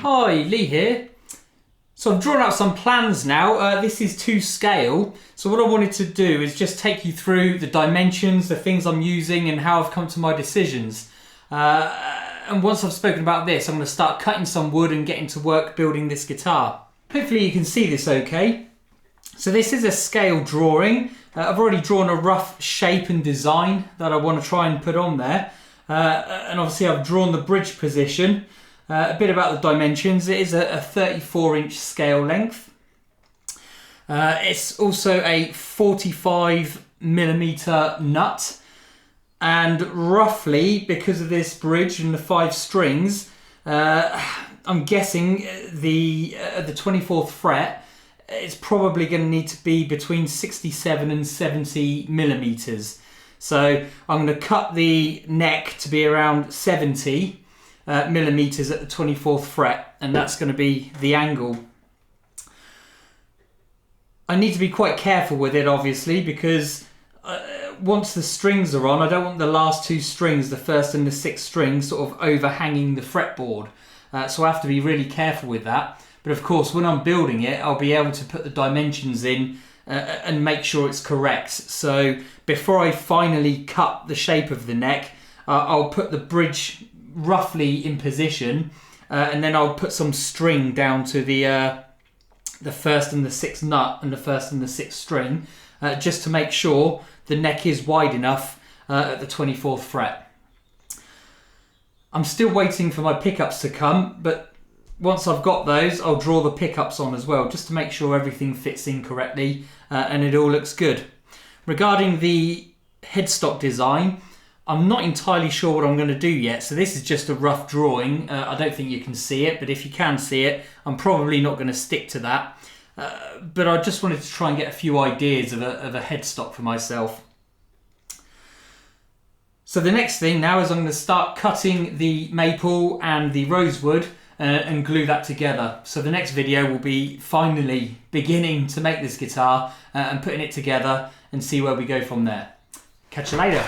Hi, Lee here. So I've drawn out some plans now. This is to scale. So what I wanted to do is just take you through the dimensions, the things I'm using and how I've come to my decisions. And once I've spoken about this, I'm going to start cutting some wood and getting to work building this guitar. Hopefully you can see this okay. So this is a scale drawing. I've already drawn a rough shape and design that I want to try and put on there. And obviously I've drawn the bridge position. A bit about the dimensions. It is a 34-inch scale length. It's also a 45mm nut. And roughly, because of this bridge and the 5 strings, I'm guessing the 24th fret, it's probably going to need to be between 67 and 70 millimeters. So I'm going to cut the neck to be around 70 millimeters at the 24th fret, and that's going to be the angle. I need to be quite careful with it, obviously, because once the strings are on, I don't want the last 2 strings, the 1st and the 6th string, sort of overhanging the fretboard. So I have to be really careful with that. But of course, when I'm building it, I'll be able to put the dimensions in and make sure it's correct. So before I finally cut the shape of the neck, I'll put the bridge roughly in position, and then I'll put some string down to the 1st and the 6th nut and the 1st and the 6th string, just to make sure the neck is wide enough at the 24th fret. I'm still waiting for my pickups to come, but once I've got those, I'll draw the pickups on as well, just to make sure everything fits in correctly and it all looks good. Regarding the headstock design, I'm not entirely sure what I'm going to do yet, so this is just a rough drawing. I don't think you can see it, but if you can see it, I'm probably not going to stick to that. But I just wanted to try and get a few ideas of a headstock for myself. So the next thing now is I'm going to start cutting the maple and the rosewood and glue that together. So the next video will be finally beginning to make this guitar and putting it together and see where we go from there. Catch you later.